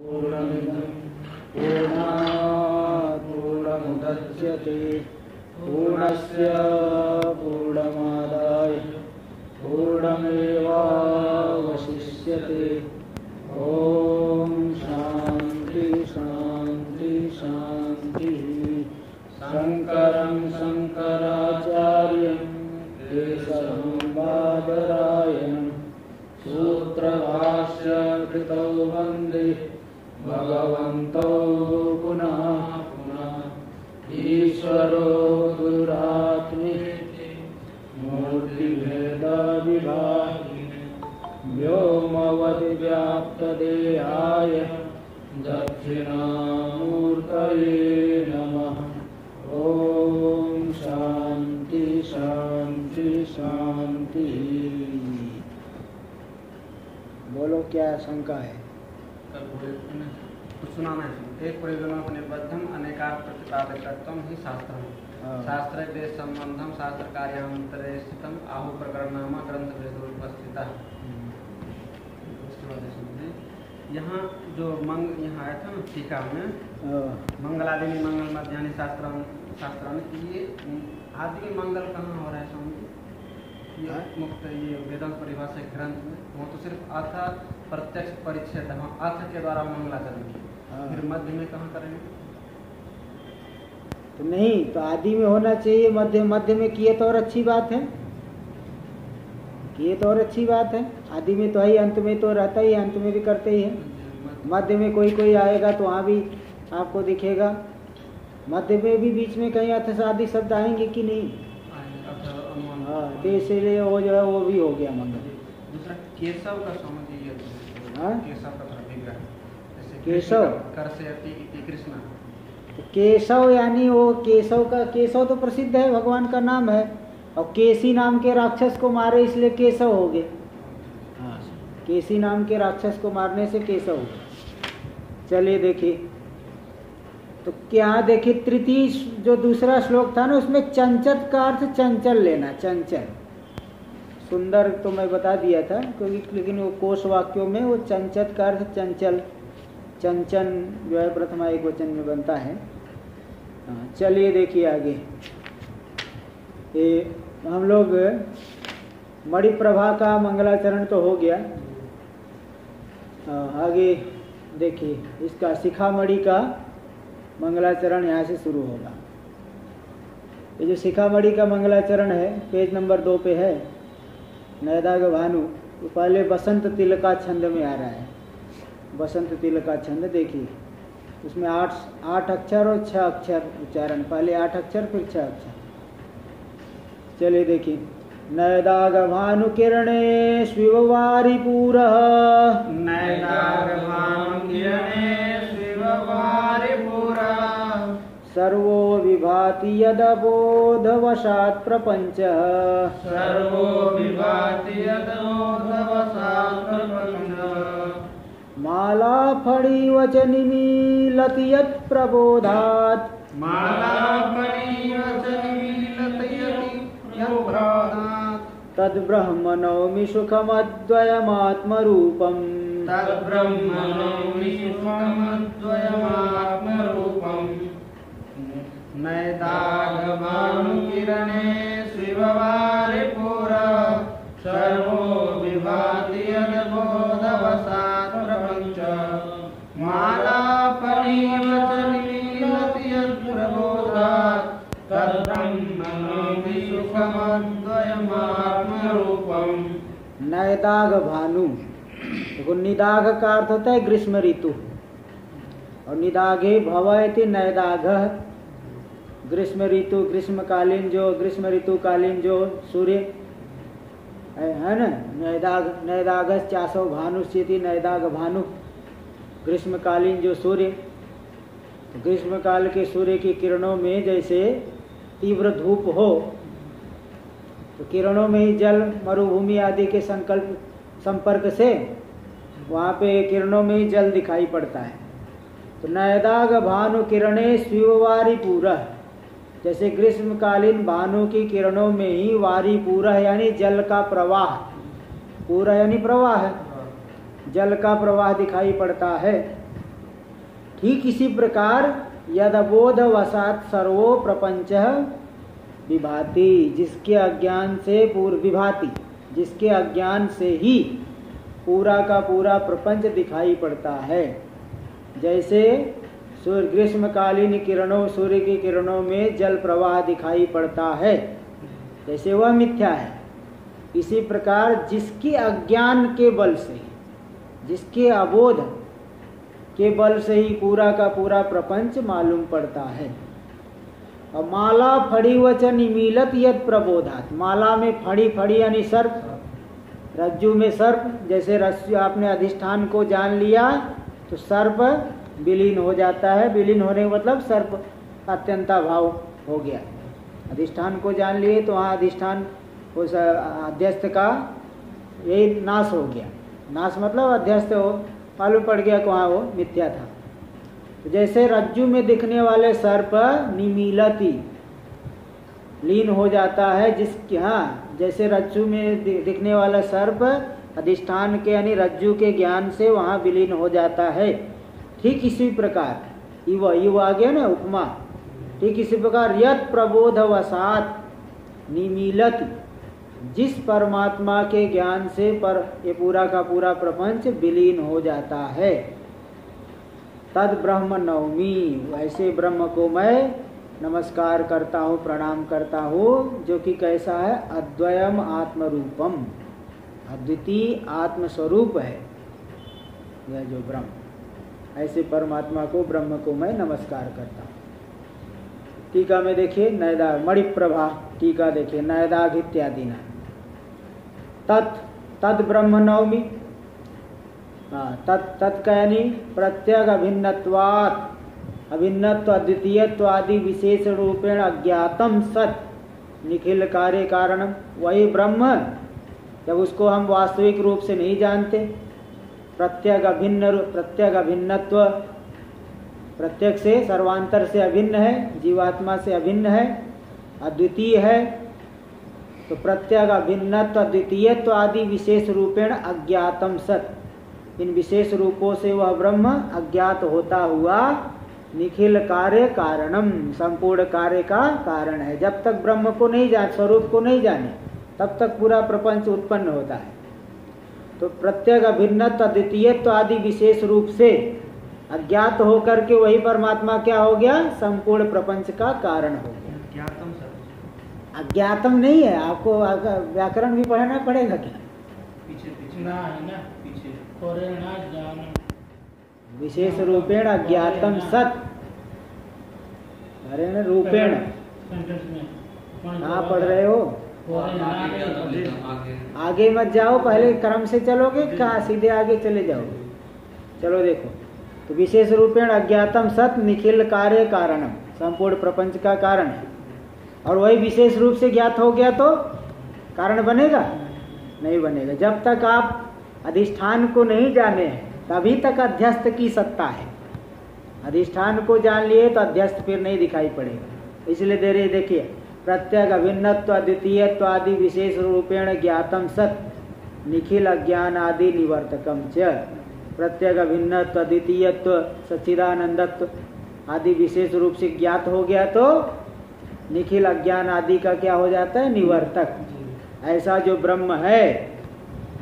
पूर्णात् पूर्णमुदच्यते पूर्णस्य पूर्णमादाय पूर्णमेवावशिष्यते। ओम शांति शांति शांति। शंकरं शंकराचार्यं केशवं बादरायणं सूत्रभाष्य कृतौ वन्दे भगवन्तौ पुनः पुनः। ईश्वरो गुरुरात्मेति मूर्तिभेदविभागिने व्योमवद्व्याप्तदेहाय दक्षिणामूर्तये नमः। ओम शांति शांति शांति। बोलो क्या शंका है? सुनाना है। एक प्रयोजनोपनिबद्धम अनेकार प्रतिपादकत्वम ही शास्त्रम शास्त्र देश संबंधम शास्त्र कार्यान्तरे स्थितम आहु प्रकरणनामा ग्रंथ भेदोपस्थितः। यहाँ जो यहाँ आया था ना टीका में मंगलादिनी मंगल मध्यानि शास्त्रानि, ये आदि मंगल कहाँ हो रहा है स्वामी? ये मुक्त ये वेदांत परिभाषा ग्रंथ में वो तो सिर्फ अर्थ प्रत्यक्ष परिच्छेद अर्थ के द्वारा मंगलाचरण की, फिर मध्य में कहाँ करेंगे? तो नहीं, तो आदि में होना चाहिए, मध्य में किए तो और अच्छी बात है, किए तो और अच्छी बात है। आदि में तो है, अंत में तो रहता ही, अंत में भी करते ही है। मध्य में कोई आएगा तो वहाँ भी आपको दिखेगा। मध्य में भी बीच में कहीं अर्थ आदि शब्द आएंगे कि नहीं? हाँ, तो इसीलिए वो जो है वो भी हो गया मंगल। दूसरा केशव का समझ ये, केशव का विग्रह, केशव कर से अति कृष्ण। तो केशव यानी वो केशव का, केशव तो प्रसिद्ध है, भगवान का नाम है, और केसी नाम के राक्षस को मारे इसलिए केशव हो गए। हाँ, केसी नाम के राक्षस को मारने से केशव हो गए। चलिए देखिए, तो क्या देखिए तृतीय जो दूसरा श्लोक था ना, उसमें चंचल का अर्थ चंचल लेना, चंचल। सुंदर तो मैं बता दिया था, क्योंकि लेकिन वो कोश वाक्यों में वो चंचल का अर्थ चंचल, चंचन जो है प्रथमा एक वचन में बनता है। चलिए देखिए आगे, ये हम लोग मणिप्रभा का मंगलाचरण तो हो गया। आगे देखिए इसका शिखामणि का मंगलाचरण यहाँ से शुरू होगा। ये जो शिखामणि का मंगलाचरण है पेज नंबर 2 पे है, नैदाग भानु, तो पहले बसंत तिल का छंद में आ रहा है। बसंत तिल का छंद देखिए, उसमें 8 अक्षर और 6 अक्षर उच्चारण, पहले 8 अक्षर फिर 6 अक्षर। चलिए देखिए, नैदाग भानु किरणे स्विववारिपूरः, नैदाग भानु किरणे स्विववारिपूरः, सर्वो विभाति यदबोधवशात् प्रपञ्चः, सर्वो विभाति यदबोधवशात् प्रपञ्चः, माला फणिवच निमीलति यत् प्रबोधात्, माला फणिवच निमीलति यत् प्रबोधात्, तद्ब्रह्म नौमि सुखमद्वयमात्मरूपम्, तद्ब्रह्म नौमि सुखमद्वयमात्मरूपम्। नैदाग भानु किरणे स्विववारिपूरः, सर्वो विभाति यद्बोधवशात् प्रपञ्चः, माला फणिवच निमीलति यत् प्रबोधात्, तद्ब्रह्म नौमि सुखमद्वयमात्मरूपम्। नैदाग भानु, देखो निदाघ का अर्थ होता है ग्रीष्म ऋतु, और निदाघे भवयति नैदाघः, ग्रीष्म ऋतु, ग्रीष्मकालीन जो सूर्य है ना, नैदाघ चासो भानुस्यति, नैदाघ भानु, ग्रीष्मकालीन जो सूर्य। तो ग्रीष्मकाल के सूर्य की किरणों में जैसे तीव्र धूप हो, तो किरणों में ही जल मरुभूमि आदि के संपर्क से वहाँ पे किरणों में ही जल दिखाई पड़ता है। तो नैदाग भानु किरणे स्विववारिपूरः, जैसे ग्रीष्मकालीन भानु की किरणों में ही वारिपूरः यानी जल का प्रवाह, पूरा यानी प्रवाह, जल का प्रवाह दिखाई पड़ता है। ठीक इसी प्रकार यदबोध वसात सर्वो प्रपंच विभाति, जिसके अज्ञान से विभाति, जिसके अज्ञान से ही पूरा का पूरा प्रपंच दिखाई पड़ता है। जैसे सूर्य ग्रीष्मकालीन किरणों, सूर्य की किरणों में जल प्रवाह दिखाई पड़ता है, जैसे वह मिथ्या है। इसी प्रकार जिसके अज्ञान के बल से, जिसके अबोध के बल से ही पूरा का पूरा प्रपंच मालूम पड़ता है। और माला फड़ी वच निमीलत यद प्रबोधात, माला में फड़ी, फड़ी यानी सर्प, रज्जु में सर्प। जैसे रज्जु आपने अधिष्ठान को जान लिया तो सर्प विलीन हो जाता है। विलीन होने का मतलब सर्प अत्यंता भाव हो गया। अधिष्ठान को जान लिए तो वहाँ अधिष्ठान उस अध्यस्त का यही नाश हो गया। नाश मतलब अध्यस्त हो, मालूम पड़ गया कि वहाँ वो मिथ्या था। तो जैसे रज्जु में दिखने वाले सर्प निमीलति, लीन हो जाता है, जिसकी जैसे रज्जु में दिखने वाला सर्प अधिष्ठान के यानी रज्जु के ज्ञान से वहाँ विलीन हो जाता है। ठीक इसी प्रकार इव आ गया ना उपमा। ठीक इसी प्रकार यत प्रबोध वसात निमीलति, जिस परमात्मा के ज्ञान से पर ये पूरा का पूरा प्रपंच विलीन हो जाता है, तद ब्रह्म नवमी, वैसे ब्रह्म को मैं नमस्कार करता हूँ, प्रणाम करता हूँ, जो कि कैसा है, अद्वयम आत्मरूपम, अद्वितीय आत्मस्वरूप है यह जो ब्रह्म। ऐसे परमात्मा को, ब्रह्म को मैं नमस्कार करता हूँ। टीका में देखिए नैदाघ मणिप्रभा टीका देखिए नैदाघ इत्यादि न तत् ब्रह्म नवमी। तत् यानी प्रत्यग अभिन्नत्वात्, अभिन्नत्व अद्वितीयत्व आदि विशेष रूपेण अज्ञातम सत निखिल कार्य कारणम, वही ब्रह्म जब उसको हम वास्तविक रूप से नहीं जानते, प्रत्यग अभिन्नत्व, प्रत्यक से सर्वांतर से अभिन्न है, जीवात्मा से अभिन्न है, अद्वितीय है। तो प्रत्यग अभिन्नत्व अद्वितीयत्व आदि विशेष रूपेण अज्ञातम सत, इन विशेष रूपों से वह ब्रह्म अज्ञात होता हुआ निखिल कार्य कारणम, संपूर्ण कार्य का कारण है। जब तक ब्रह्म को नहीं जान, स्वरूप को नहीं जाने, तब तक पूरा प्रपंच उत्पन्न होता है। तो प्रत्यग अभिन्नत्व अद्वितीयत्व आदि विशेष रूप से अज्ञात होकर के वही परमात्मा क्या हो गया, संपूर्ण प्रपंच का कारण हो गया। अज्ञातम नहीं है, आपको व्याकरण भी पढ़ना पड़ेगा क्या? पीछे ना है ना, पीछे विशेष रूपेण अज्ञातम सत, अरे रूपेण कहाँ पढ़ रहे हो? आगे मत जाओ, पहले क्रम से चलोगे कहाँ सीधे आगे चले जाओगे? चलो देखो, तो विशेष रूपेण अज्ञातम सत निखिल कार्य कारणम, संपूर्ण प्रपंच का कारण है। और वही विशेष रूप से ज्ञात हो गया तो कारण बनेगा? नहीं बनेगा। जब तक आप अधिष्ठान को नहीं जाने हैं तभी तक अध्यस्त की सत्ता है। अधिष्ठान को जान लिए तो अध्यस्त फिर नहीं दिखाई पड़ेगा। इसलिए दे रहे देखिए, प्रत्यग अभिन्नत्व अद्वितीयत्व आदि विशेष रूपेण ज्ञातम सत निखिल अज्ञान आदि निवर्तकम च। प्रत्यग अभिन्नत्व अद्वितीयत्व सच्चिदानंदत्व आदि विशेष रूप से ज्ञात हो गया तो निखिल अज्ञान आदि का क्या हो जाता है, निवर्तक। ऐसा जो ब्रह्म है,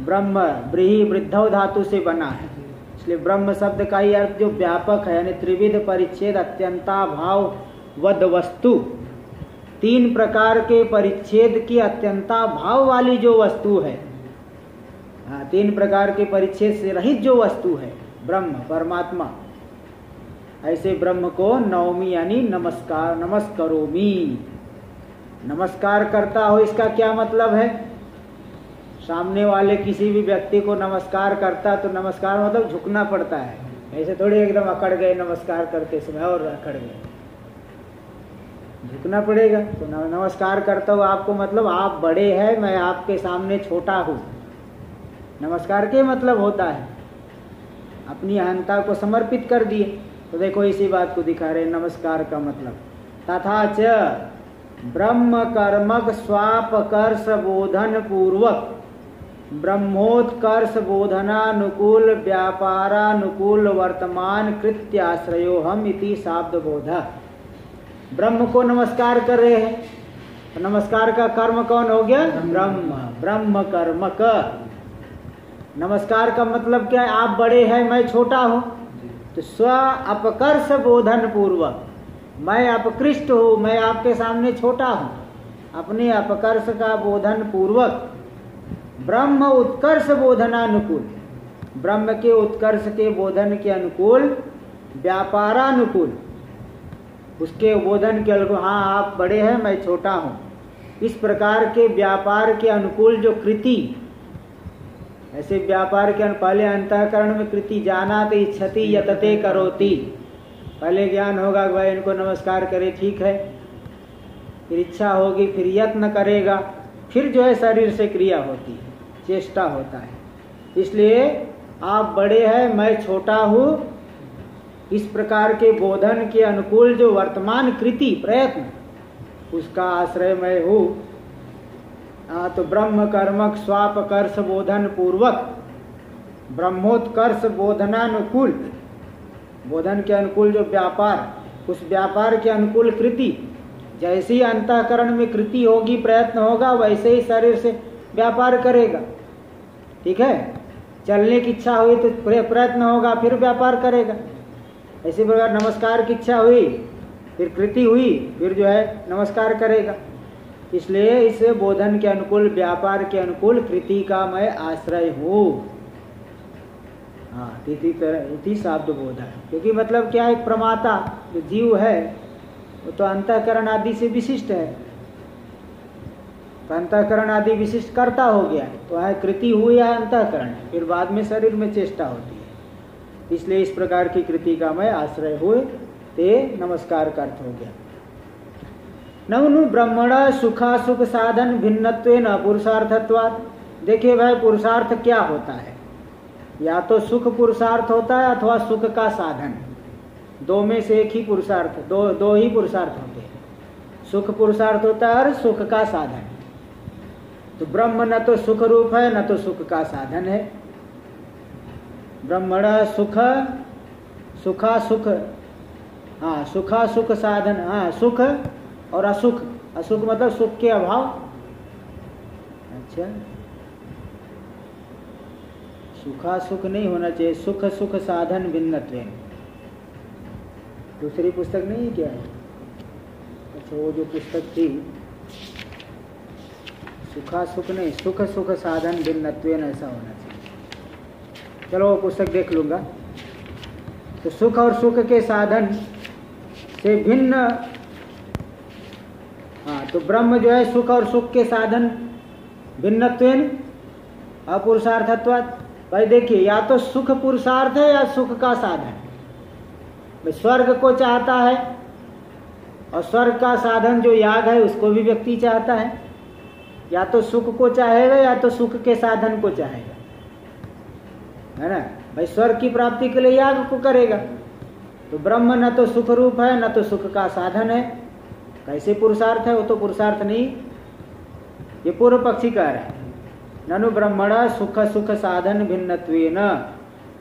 ब्रह्म ब्रीहि वृद्धौ धातु से बना है, इसलिए ब्रह्म शब्द का ही अर्थ जो व्यापक है, यानी त्रिविध परिच्छेद अत्यंता भाव वद वस्तु, तीन प्रकार के परिच्छेद की अत्यंता भाव वाली जो वस्तु है, तीन प्रकार के परिच्छेद से रहित जो वस्तु है ब्रह्म परमात्मा, ऐसे ब्रह्म को नवमी यानी नमस्कार, नमस्करोमि, नमस्कार करता हो। इसका क्या मतलब है? सामने वाले किसी भी व्यक्ति को नमस्कार करता तो नमस्कार मतलब झुकना पड़ता है, ऐसे थोड़ी एकदम अकड़ गए नमस्कार करते समय और अकड़ गए, झुकना पड़ेगा। तो नमस्कार करता हूँ आपको मतलब आप बड़े हैं, मैं आपके सामने छोटा हूँ। नमस्कार के मतलब होता है अपनी अहंता को समर्पित कर दिए। तो देखो इसी बात को दिखा रहे नमस्कार का मतलब। तथा च ब्रह्म कर्मक स्वापकर्ष बोधन पूर्वक ब्रह्मोत्कर्ष बोधनानुकूल व्यापारानुकूल वर्तमान कृत्याश्रयो हम इति शाब्द बोध। ब्रह्म को नमस्कार कर रहे हैं, तो नमस्कार का कर्म कौन हो गया? ब्रह्म। ब्रह्म कर्म का नमस्कार का मतलब क्या है? आप बड़े हैं, मैं छोटा हूं, तो स्व अपकर्ष बोधन पूर्वक, मैं अपकृष्ट हूं, मैं आपके सामने छोटा हूं, अपने अपकर्ष का बोधन पूर्वक ब्रह्म उत्कर्ष बोधनानुकूल, ब्रह्म के उत्कर्ष के बोधन के अनुकूल व्यापारानुकूल, उसके बोधन के अनुकूल, हाँ आप बड़े हैं मैं छोटा हूं, इस प्रकार के व्यापार के अनुकूल जो कृति, ऐसे व्यापार के पहले अंतःकरण में कृति जानाति इच्छति यतते करोति, पहले ज्ञान होगा कि भाई इनको नमस्कार करे, ठीक है, फिर इच्छा होगी, फिर यत्न करेगा, फिर जो है शरीर से क्रिया होती है, चेष्टा होता है। इसलिए आप बड़े हैं मैं छोटा हूँ, इस प्रकार के बोधन के अनुकूल जो वर्तमान कृति प्रयत्न, उसका आश्रय मैं हूँ। तो ब्रह्म कर्मक स्वापकर्ष बोधन पूर्वक ब्रह्मोत्कर्ष बोधनानुकूल, बोधन के अनुकूल जो व्यापार, उस व्यापार के अनुकूल कृति, जैसे ही अंतःकरण में कृति होगी, प्रयत्न होगा, वैसे ही शरीर से व्यापार करेगा। ठीक है, चलने की इच्छा हुई तो प्रयत्न होगा, फिर व्यापार करेगा। ऐसी प्रकार नमस्कार की इच्छा हुई, फिर कृति हुई, फिर जो है नमस्कार करेगा। इसलिए इस बोधन के अनुकूल व्यापार के अनुकूल कृति का मैं आश्रय हूँ। हाँ, इति शाब्द बोध है, क्योंकि मतलब क्या है, प्रमाता जो जीव है वो तो अंतःकरण आदि से विशिष्ट है, तो अंतःकरण आदि विशिष्ट कर्ता हो गया, तो है कृति हुई है अंतःकरण, फिर बाद में शरीर में चेष्टा होती है। इसलिए इस प्रकार की कृति का मैं आश्रय हुए, ते नमस्कार का अर्थ हो गया। ननु ब्रह्मण सुखासुख साधन भिन्नत्वेन पुरुषार्थत्वात्। देखिए भाई, पुरुषार्थ क्या होता है? या तो सुख पुरुषार्थ होता है अथवा सुख का साधन, दो में से एक ही पुरुषार्थ, दो ही पुरुषार्थ होते हैं। सुख पुरुषार्थ होता है और सुख का साधन। तो ब्रह्म न तो सुख रूप है न तो सुख का साधन है। ब्रह्मण सुख सुखा सुख, हाँ सुखा सुख साधन, हाँ सुख और असुख, असुख मतलब सुख के अभाव। अच्छा, सुखा सुख नहीं होना चाहिए, सुख सुख साधन भिन्नत्व। दूसरी पुस्तक नहीं है क्या है? अच्छा, वो जो पुस्तक थी सुखा सुख नहीं, सुख सुख साधन भिन्नत्व, ऐसा होना चाहिए। चलो वो पुस्तक देख लूंगा। तो सुख और सुख के साधन से भिन्न, हाँ, तो ब्रह्म जो है सुख और सुख के साधन भिन्नत्वेन अपुरुषार्थत्वात्। भाई देखिए, या तो सुख पुरुषार्थ है या सुख का साधन। भाई स्वर्ग को चाहता है और स्वर्ग का साधन जो याग है उसको भी व्यक्ति चाहता है, या तो सुख को चाहेगा या तो सुख के साधन को चाहेगा, है ना। भाई स्वर्ग की प्राप्ति के लिए याग को करेगा। तो ब्रह्म न तो सुख रूप है न तो सुख का साधन है, कैसे पुरुषार्थ है? वो तो पुरुषार्थ नहीं। ये पूर्व पक्षी कह रहे हैं, ननु ब्रह्मण सुख सुख साधन भिन्नत्वेन।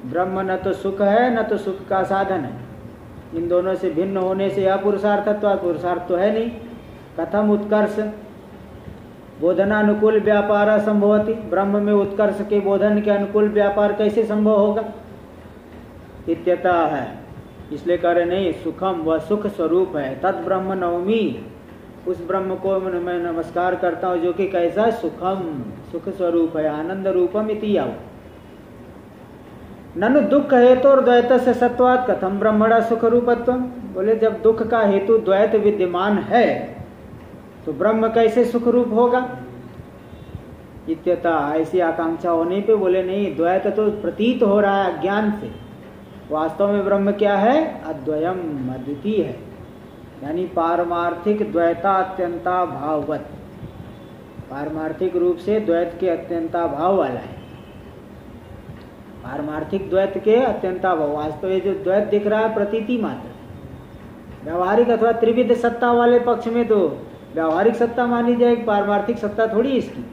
ब्रह्म न तो सुख है न तो सुख का साधन है, इन दोनों से भिन्न होने से अपुरुषार्थत्व, पुरुषार्थ तो है नहीं। कथम उत्कर्ष बोधनानुकूल व्यापार संभवति। ब्रह्म में उत्कर्ष के बोधन के अनुकूल व्यापार कैसे संभव होगा? इत्यतः है, इसलिए कह रहे नहीं, सुखम वह सुख स्वरूप है, तद ब्रह्म नवमी, उस ब्रह्म को मैं नमस्कार करता हूँ जो कि कैसा है? सुखम, सुख स्वरूप है, आनंद रूपम इति याव। ननु दुख हेतु और द्वैत से सत्वात् कथम ब्रह्मणा सुख रूपत्व। बोले जब दुख का हेतु द्वैत विद्यमान है तो ब्रह्म कैसे सुख रूप होगा? इत्यतः, ऐसी आकांक्षा होने पे बोले नहीं, द्वैत तो प्रतीत हो रहा है अज्ञान से, वास्तव में ब्रह्म क्या है? अद्वयम, अद्वितीय है, यानी पारमार्थिक द्वैता अत्यंता भाववत, पारमार्थिक रूप से द्वैत के अत्यंता भाव वाला है। पारमार्थिक द्वैत के अत्यंता भाव, वास्तव में जो द्वैत दिख रहा है प्रतीति मात्र। व्यावहारिक अथवा त्रिविध सत्ता वाले पक्ष में तो व्यावहारिक सत्ता मानी जाएगी, पारमार्थिक सत्ता थोड़ी इसकी।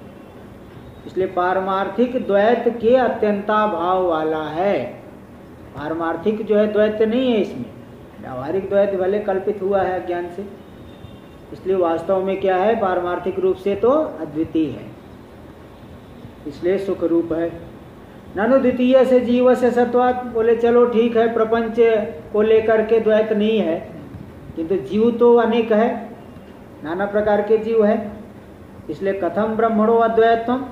इसलिए पारमार्थिक द्वैत के अत्यंता भाव वाला है। पारमार्थिक जो है द्वैत नहीं है इसमें, व्यावहारिक द्वैत भले कल्पित हुआ है अज्ञान से, इसलिए वास्तव में क्या है, पारमार्थिक रूप से तो अद्वितीय है, इसलिए सुख रूप है। ननु द्वितीय से जीव से सत्वात, बोले चलो ठीक है, प्रपंच को लेकर के द्वैत नहीं है, किंतु जीव तो अनेक है, नाना प्रकार के जीव है, इसलिए कथम ब्रह्मणो अद्वैतम,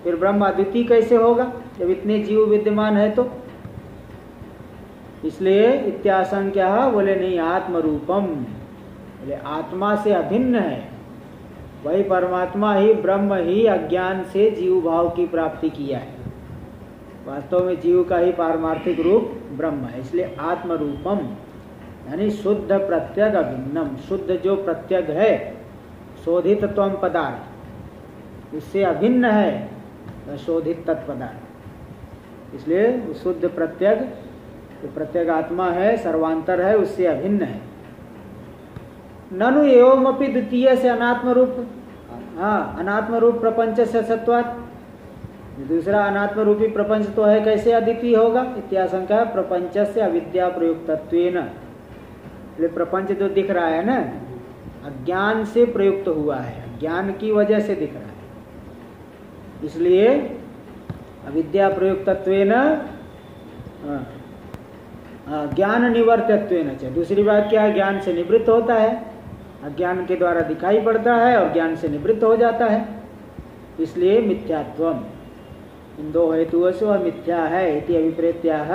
फिर ब्रह्म अद्वितीय कैसे होगा जब इतने जीव विद्यमान है तो। इसलिए इत्याशंक्य, बोले नहीं, आत्म रूपम, बोले आत्मा से अभिन्न है, वही परमात्मा ही, ब्रह्म ही अज्ञान से जीव भाव की प्राप्ति किया है, वास्तव में जीव का ही पारमार्थिक रूप ब्रह्म है, इसलिए आत्म रूपम यानी शुद्ध प्रत्यग अभिन्नम, शुद्ध जो प्रत्यग है, शोधित त्वम पदार्थ, उससे अभिन्न है शोधित तत्पदार्थ, इसलिए शुद्ध प्रत्यग, तो प्रत्यग आत्मा है, सर्वांतर है, उससे अभिन्न है। ननु एवमपि द्वितीय से अनात्म रूप, हाँ अनात्म रूप प्रपंच से सत्वात्, दूसरा अनात्म रूपी प्रपंच तो है, कैसे अद्वितीय होगा, इत्याशंका, प्रपंच से अविद्या प्रयुक्तत्वेन, प्रपंच जो दिख रहा है ना, अज्ञान से प्रयुक्त हुआ है, अज्ञान की वजह से दिख रहा है, इसलिए अविद्या प्रयुक्तत्वेन ज्ञान निवर्तत्वेन, दूसरी बात क्या है, ज्ञान से निवृत्त होता है, अज्ञान के द्वारा दिखाई पड़ता है और ज्ञान से निवृत्त हो जाता है, इसलिए मिथ्यात्वम, इन दो हेतुओं से वह मिथ्या है। इति अभिप्रेत्याह,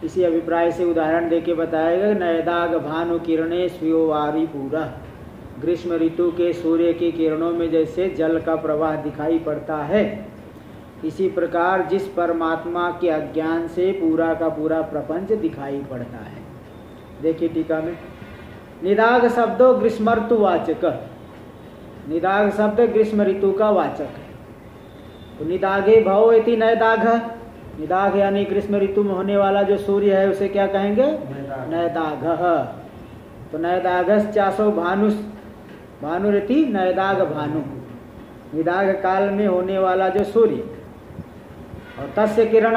इसी अभिप्राय से उदाहरण देके बताएगा, नयदाग भानु किरणे स्वीयोवारी पूरा, ग्रीष्म ऋतु के सूर्य की किरणों में जैसे जल का प्रवाह दिखाई पड़ता है, इसी प्रकार जिस परमात्मा के अज्ञान से पूरा का पूरा प्रपंच दिखाई पड़ता है। देखिए टीका में, निदाग शब्दो ग्रीष्मर्तु वाचक, निदाग शब्द ग्रीष्म ऋतु का वाचक है, तो निदागे भव इति नयदाघ, निदाघ यानी ग्रीष्म ऋतु में होने वाला जो सूर्य है उसे क्या कहेंगे, नयदाघ, तो नयदाघश्चासो भानुष, भानुरिति नयदाघ भानु, निदाघ काल में होने वाला जो सूर्य, और तस्य किरण,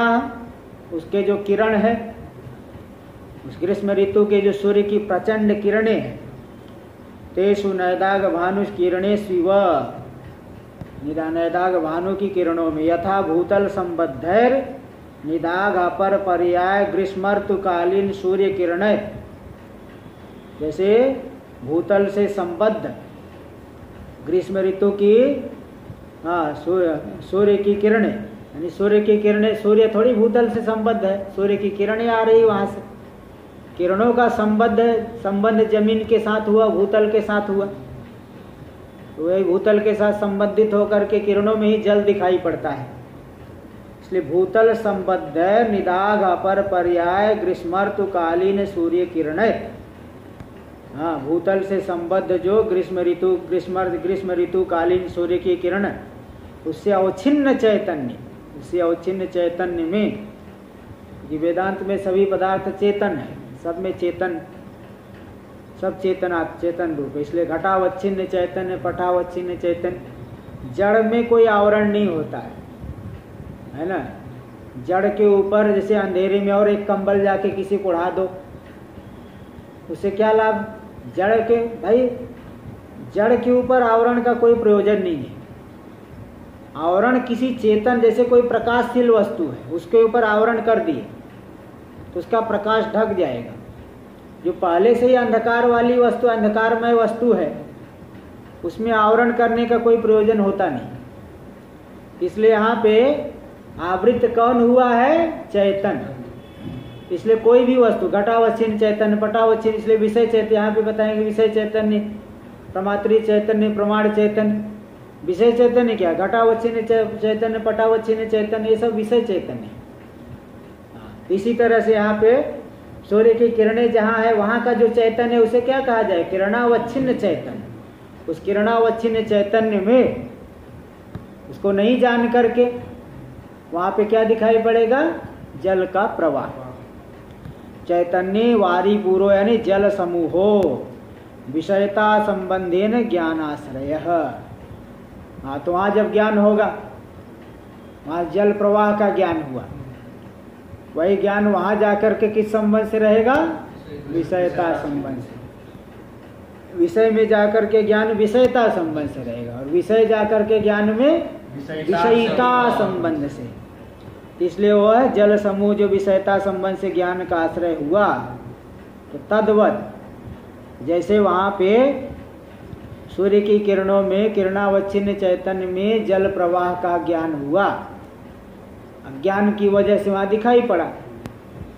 उसके जो किरण है, उस ग्रीष्म ऋतु के जो सूर्य की प्रचंड किरणें हैं, तेषु नयदाघ भानुष किरणे स्विव, नयदाघ भानु की किरणों में, यथा भूतल संबद्धैर निदाघ अपर पर्याय ग्रीष्मर्तुकालीन सूर्य किरणें, जैसे भूतल से संबद्ध ग्रीष्म ऋतु की सूर्य की किरणें, यानी सूर्य की किरणें, सूर्य थोड़ी भूतल से संबद्ध है, सूर्य की किरणें आ रही वहां से, किरणों का संबंध जमीन के साथ हुआ, भूतल के साथ हुआ, तो वही भूतल के साथ संबंधित होकर के किरणों में ही जल दिखाई पड़ता है, इसलिए भूतल संबद्ध निदाघ अपर पर्याय ग्रीष्मर्तुकालीन सूर्य किरणें, हाँ भूतल से संबद्ध जो ग्रीष्म ऋतु कालीन सूर्य की किरण, उससे अवच्छिन्न चैतन्य, उससे अवच्छिन्न चैतन्य में, ये वेदांत में सभी पदार्थ चेतन है, सब में चेतन, सब चेतन रूप, इसलिए घटावच्छिन्न चैतन्य, पटावच्छिन्न चैतन्य, जड़ में कोई आवरण नहीं होता है ना, जड़ के ऊपर जैसे अंधेरे में और एक कंबल जाके किसी को उड़ा दो, उससे क्या लाभ, जड़ के, भाई जड़ के ऊपर आवरण का कोई प्रयोजन नहीं है, आवरण किसी चेतन, जैसे कोई प्रकाशशील वस्तु है उसके ऊपर आवरण कर दिए तो उसका प्रकाश ढक जाएगा, जो पहले से ही अंधकार वाली वस्तु, अंधकारमय वस्तु है, उसमें आवरण करने का कोई प्रयोजन होता नहीं, इसलिए यहाँ पे आवृत कौन हुआ है, चैतन, इसलिए कोई भी वस्तु, घटावच्छिन्न चैतन्य, पटावच्छिन्न, इसलिए विषय चैतन्य, यहाँ पे बताएंगे विषय चैतन्य, प्रमात्री चैतन्य, प्रमाण चैतन्य, विषय चैतन्य क्या, घटावच्छिन्न चैतन्य, पटावच्छिन्न चैतन्य, ये सब विषय चैतन्य। इसी तरह से यहाँ पे सूर्य की किरणें जहाँ है वहाँ का जो चैतन्य है उसे क्या कहा जाए, किरणावच्छिन्न चैतन्य, उस किरणावच्छिन्न चैतन्य में उसको नहीं जान करके वहाँ पे क्या दिखाई पड़ेगा, जल का प्रवाह, चैतन्य वारी पूरो यानी जल समूहो, विषयता संबंधेन ज्ञानाश्रय, हाँ तो वहाँ जब ज्ञान होगा वहाँ जल प्रवाह का ज्ञान हुआ। वही ज्ञान वहाँ जाकर के किस संबंध से रहेगा? विषयता संबंध से। विषय में जाकर के ज्ञान विषयता संबंध से रहेगा, और विषय जाकर के ज्ञान में विषयिता संबंध से। इसलिए वह जल समूह जो विषयता संबंध से ज्ञान का आश्रय हुआ, तो तद्वत जैसे वहाँ पे सूर्य की किरणों में किरणावच्छिन्न चैतन्य में जल प्रवाह का ज्ञान हुआ, अज्ञान की वजह से वहाँ दिखाई पड़ा,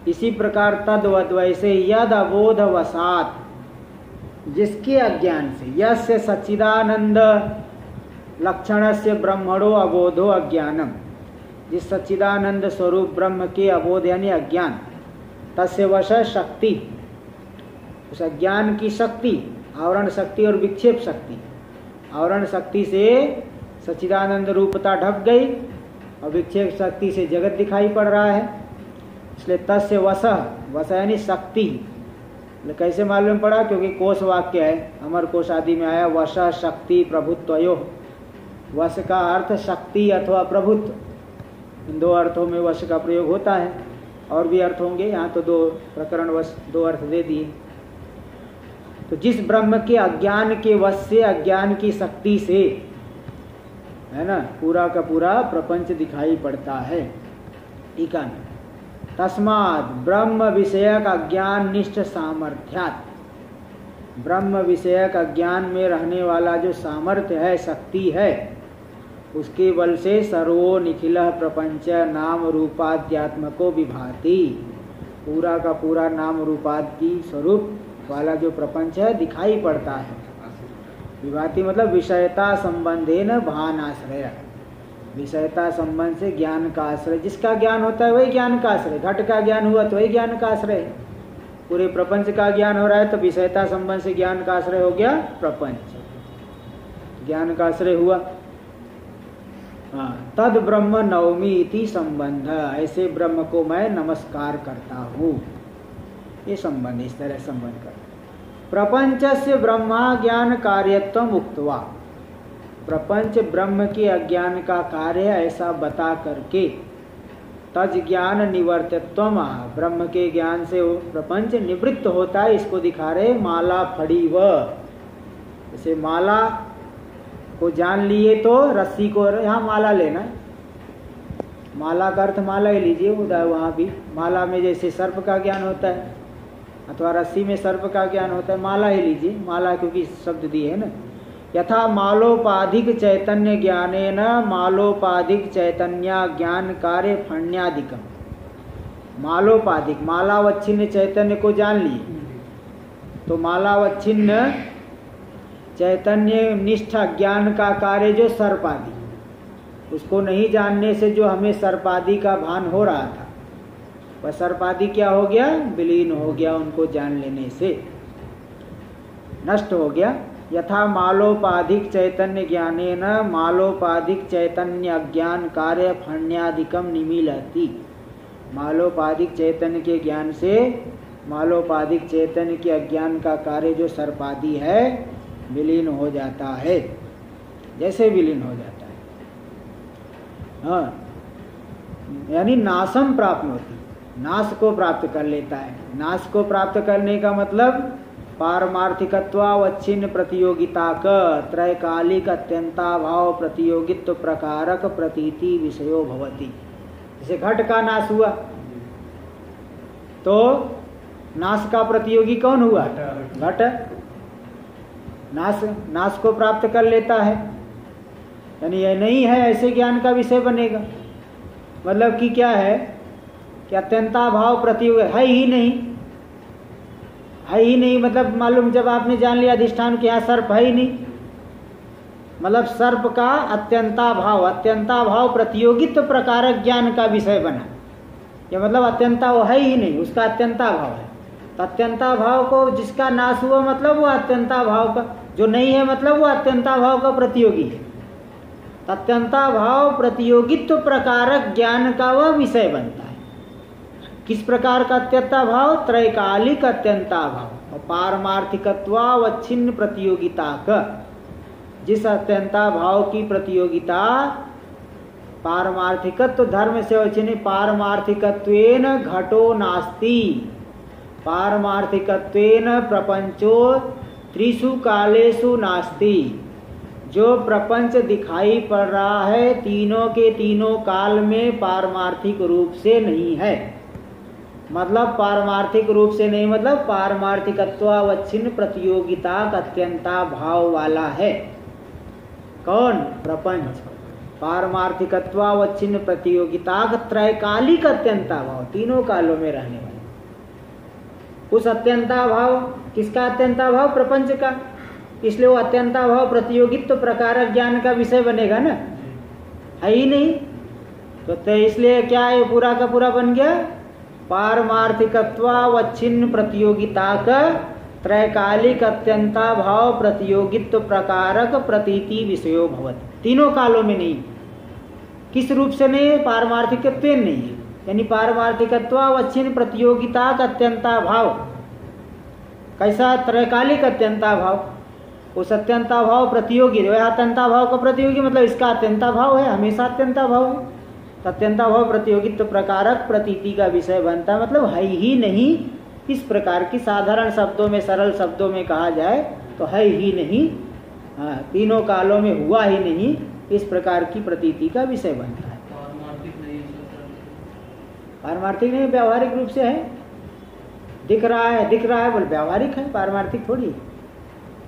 इसी प्रकार तद्वत वैसे यद अबोध वसात, जिसके अज्ञान से, यस्य सच्चिदानंद लक्षणस्य ब्रह्मणो अबोधो अज्ञानम, जिस सच्चिदानंद स्वरूप ब्रह्म के अबोध यानी अज्ञान, तस्य वश शक्ति, उस अज्ञान की शक्ति, आवरण शक्ति और विक्षेप शक्ति, आवरण शक्ति से सच्चिदानंद रूपता ढक गई और विक्षेप शक्ति से जगत दिखाई पड़ रहा है। इसलिए तस्य वश, वश यानी शक्ति। कैसे मालूम पड़ा? क्योंकि कोश वाक्य है, अमर कोश आदि में आया वश शक्ति प्रभुत्वयोः। वश का अर्थ शक्ति अथवा प्रभुत्व, इन दो अर्थों में वश का प्रयोग होता है। और भी अर्थ होंगे, यहाँ तो दो प्रकरण वश दो अर्थ दे दिए। तो जिस ब्रह्म के अज्ञान के वश से, अज्ञान की शक्ति से, है ना, पूरा का पूरा प्रपंच दिखाई पड़ता है। ठीक है। तस्मात् ब्रह्म विषयक अज्ञान निष्ठ सामर्थ्यात्, ब्रह्म विषयक अज्ञान में रहने वाला जो सामर्थ्य है, शक्ति है, उसके बल से सर्वो निखिलः प्रपंच नाम रूपाद्यात्मको विभाति, पूरा का पूरा नाम रूपादि स्वरूप वाला जो प्रपंच है दिखाई पड़ता है। विभाति मतलब विषयता संबंधेन भान आश्रय, विषयता संबंध से ज्ञान का आश्रय, जिसका ज्ञान होता है वही ज्ञान का आश्रय। घट का ज्ञान हुआ तो वही ज्ञान का आश्रय। पूरे प्रपंच का ज्ञान हो रहा है तो विषयता संबंध से ज्ञान का आश्रय हो गया प्रपंच, ज्ञान का आश्रय हुआ। हाँ, तद ब्रह्म नवमी इति संबंध, ऐसे ब्रह्म को मैं नमस्कार करता हूँ। ये संबंध, इस तरह संबंध कर। प्रपंच से ब्रह्मा ज्ञान कार्यत्वम उक्तवा, प्रपंच ब्रह्म के अज्ञान का कार्य ऐसा बता करके, तज ज्ञान निवर्तित्वम, ब्रह्म के ज्ञान से वो प्रपंच निवृत्त होता है, इसको दिखा रहे। माला फड़ी व, जैसे माला को जान लिए तो रस्सी को, यहाँ माला लेना, माला का अर्थ माला ही लीजिए। उधर वहाँ भी माला में जैसे सर्प का ज्ञान होता है अथवा रस्सी में सर्प का ज्ञान होता है, माला ही लीजिए। माला क्योंकि शब्द दिए है ना। यथा मालोपाधिक चैतन्य ज्ञानेन मालोपाधिक चैतन्य ज्ञान कार्य फण्यादिकम, मालोपाधिक मालावच्छिन्न चैतन्य को जान लिए तो मालावच्छिन्न चैतन्य निष्ठ ज्ञान का कार्य जो सर्पादि, उसको नहीं जानने से जो हमें सर्पादि का भान हो रहा था, वह सर्पादि क्या हो गया? विलीन हो गया, उनको जान लेने से नष्ट हो गया। यथा मालोपाधिक चैतन्य ज्ञानेन मालोपाधिक चैतन्य अज्ञान कार्य फण्यादिकम निमीलति, मालोपाधिक चैतन्य के ज्ञान से मालोपाधिक चैतन्य के अज्ञान का कार्य जो सर्पादि है विलीन हो जाता है, जैसे विलीन हो जाता है। हाँ, यानी नाशम प्राप्त होती, नाश को प्राप्त कर लेता है। नाश को प्राप्त करने का मतलब पारमार्थिकत्वावच्छिन्न प्रतियोगिता का त्रैकालिक अत्यंताभाव प्रतियोगित्व प्रकारक प्रतीति विषयो भवति। जैसे घट का नाश हुआ तो नाश का प्रतियोगी कौन हुआ? घट। नाश को प्राप्त कर लेता है, यानी यह नहीं है ऐसे ज्ञान का विषय बनेगा। मतलब कि क्या है कि अत्यंताभाव प्रतियोग है ही नहीं, है ही नहीं। मतलब मालूम, जब आपने जान लिया अधिष्ठान के यहाँ सर्प है ही नहीं, मतलब सर्प का अत्यंताभाव प्रतियोगित्व प्रकारक ज्ञान का विषय बना। यह मतलब अत्यंता वो है ही नहीं, उसका अत्यंताभाव है। तो अत्यंताभाव को जिसका नाश हुआ मतलब वो अत्यंताभाव का, जो नहीं है मतलब वो अत्यंताभाव का प्रतियोगी है। अत्यंताभाव प्रतियोगित्व प्रकारक ज्ञान का वह विषय बनता है। किस प्रकार का अत्यंताभाव? त्रैकालिक अत्यंताभाव और पारमार्थिकत्वावच्छिन्न प्रतियोगिता का, जिस अत्यंताभाव की प्रतियोगिता पारमार्थिकत्व धर्म से वचने पारमार्थिकत्वेन घटो नास्ति, पारमार्थिकत्वेन प्रपंचो त्रिषु कालेषु नास्ति। जो प्रपंच दिखाई पड़ रहा है तीनों के तीनों काल में पारमार्थिक रूप से नहीं है। मतलब पारमार्थिक रूप से नहीं, मतलब पारमार्थिकत्वावच्छिन्न प्रतियोगिता का अत्यंता भाव वाला है। कौन? प्रपंच। पारमार्थिकत्वावच्छिन्न प्रतियोगिता का त्रैकालिक अत्यंता भाव, तीनों कालों में रहने वाला उस अत्यंता भाव। किसका अत्यंता भाव? प्रपंच का। इसलिए वो अत्यंता भाव प्रतियोगित्व प्रकारक ज्ञान का विषय बनेगा ना, है ही नहीं तो इसलिए क्या है, पूरा का पूरा बन गया पारमार्थिकत्वावच्छिन्न प्रतियोगिता का त्रैकालिक अत्यंता भाव प्रतियोगित्व प्रकारक प्रतीति विषयो भवति। तीनों कालों में नहीं। किस रूप से नहीं? पारमार्थिकत्व नहीं है, यानी पारमार्थिकत्वावच्छिन्न प्रतियोगिता का अत्यंता भाव। कैसा? त्रैकालिक अत्यंता भाव। उस अत्यंता भाव प्रतियोगी, अत्यंता भाव का प्रतियोगी मतलब इसका अत्यंता भाव है, हमेशा अत्यंता भाव है। अत्यंता भाव प्रतियोगित्व प्रकारक प्रतीति का विषय बनता है, मतलब है ही नहीं। इस प्रकार की साधारण शब्दों में, सरल शब्दों में कहा जाए तो है ही नहीं, तीनों कालों में हुआ ही नहीं, इस प्रकार की प्रतीति का विषय बनता है। पारमार्थिक नहीं, व्यावहारिक रूप से है। दिख रहा है बोल व्यावहारिक है, पारमार्थिक थोड़ी।